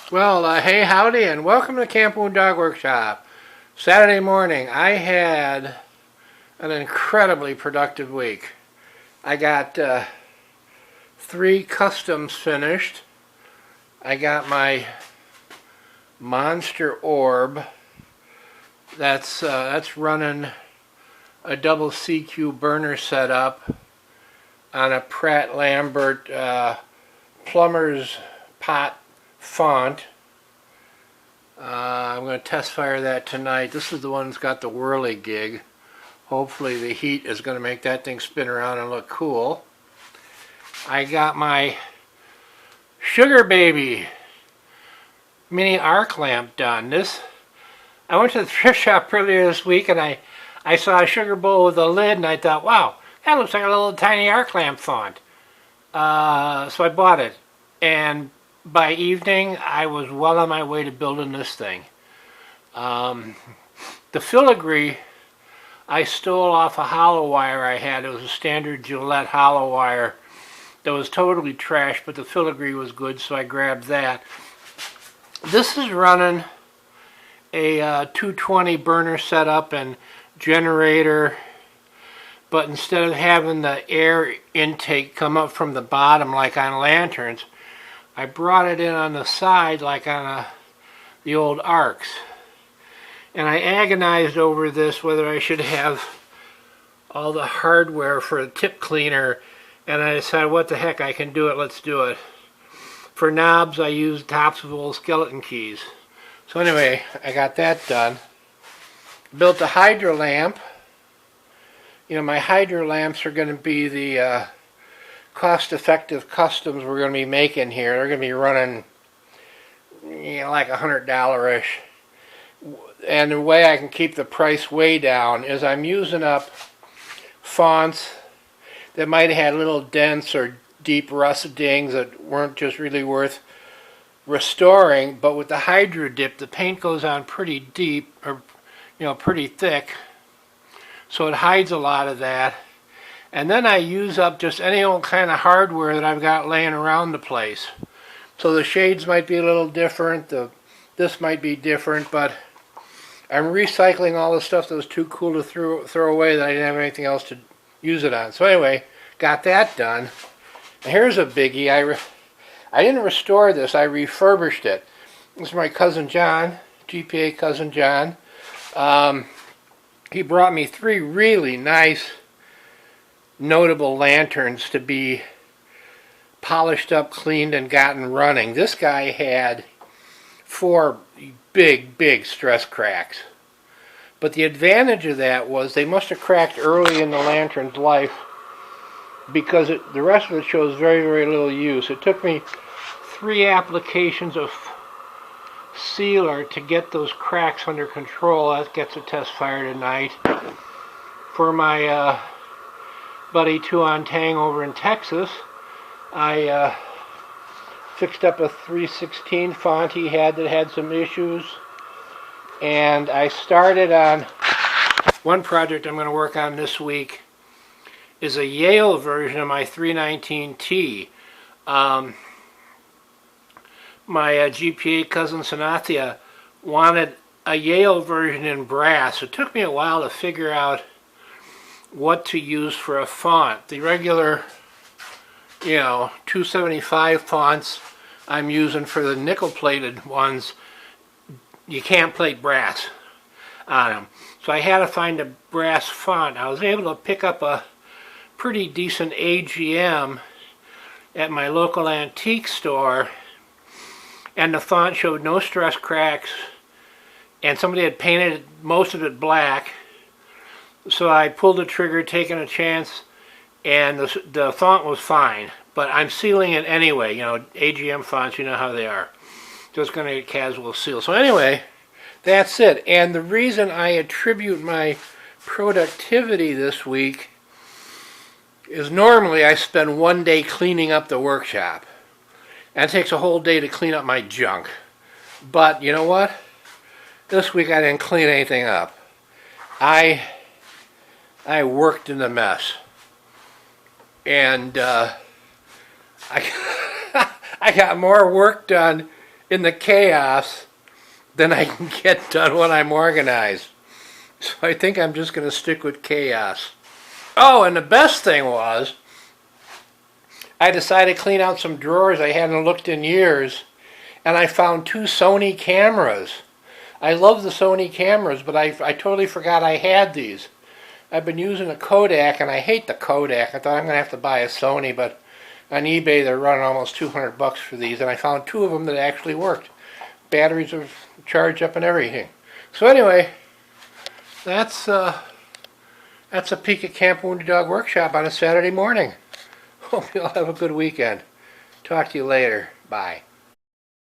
Well, hey, howdy, and welcome to Camp Wound Dog Workshop. Saturday morning, I had an incredibly productive week. I got 3 customs finished. I got my monster orb. That's running a double CQ burner setup on a Pratt Lambert plumber's pot font. I'm going to test fire that tonight. This is the one that's got the whirly gig. Hopefully the heat is going to make that thing spin around and look cool. I got my Sugar Baby mini arc lamp done. I went to the thrift shop earlier this week and I saw a sugar bowl with a lid and I thought, wow, that looks like a little tiny arc lamp font. So I bought it. And by evening, I was well on my way to building this thing. The filigree I stole off a hollow wire I had. It was a standard Gillette hollow wire that was totally trash, but the filigree was good, so I grabbed that. This is running a 220 burner setup and generator, but instead of having the air intake come up from the bottom like on lanterns, I brought it in on the side like on the old arcs. And I agonized over this, whether I should have all the hardware for a tip cleaner, and I decided, what the heck, I can do it, let's do it. For knobs, I used tops of old skeleton keys. So anyway, I got that done. Built a hydro lamp. You know, my hydro lamps are going to be the cost-effective customs we're going to be making here. They're going to be running, like $100-ish. And the way I can keep the price way down is I'm using up fonts that might have had little dents or deep rust dings that weren't just really worth restoring. But with the Hydro Dip, the paint goes on pretty deep, or pretty thick, so it hides a lot of that. And then I use up just any old kind of hardware that I've got laying around the place. So the shades might be a little different, this might be different, but I'm recycling all the stuff that was too cool to throw away that I didn't have anything else to use it on. So anyway, got that done. And here's a biggie. I didn't restore this, I refurbished it. This is my cousin John, GPA cousin John. He brought me 3 really nice notable lanterns to be polished up, cleaned, and gotten running. This guy had 4 big stress cracks. But the advantage of that was they must have cracked early in the lantern's life, because the rest of it shows very little use. It took me 3 applications of sealer to get those cracks under control. That gets a test fire tonight. For my buddy 2 on Tang over in Texas, I fixed up a 316 font he had that had some issues, and I started on one project I'm going to work on this week. Is a Yale version of my 319T. My GPA cousin Sanathia wanted a Yale version in brass. It took me a while to figure out what to use for a font. The regular, 275 fonts I'm using for the nickel-plated ones, you can't plate brass on them. So I had to find a brass font. I was able to pick up a pretty decent AGM at my local antique store, and the font showed no stress cracks, and somebody had painted most of it black. So I pulled the trigger, taking a chance, and the font was fine. But I'm sealing it anyway. AGM fonts, you know how they are. Just going to get casual seal. So anyway, that's it. And the reason I attribute my productivity this week is normally I spend 1 day cleaning up the workshop. And it takes a whole day to clean up my junk. But you know what? This week I didn't clean anything up. I worked in the mess. And I got more work done in the chaos than I can get done when I'm organized. So I think I'm just going to stick with chaos. Oh, and the best thing was, I decided to clean out some drawers I hadn't looked in years, and I found 2 Sony cameras. I love the Sony cameras, but I totally forgot I had these. I've been using a Kodak, and I hate the Kodak. I thought I'm going to have to buy a Sony, but on eBay they're running almost $200 for these, and I found 2 of them that actually worked. Batteries are charged up and everything. So anyway, that's a peek at Camp Wounded Dog Workshop on a Saturday morning. Hope you all have a good weekend. Talk to you later. Bye.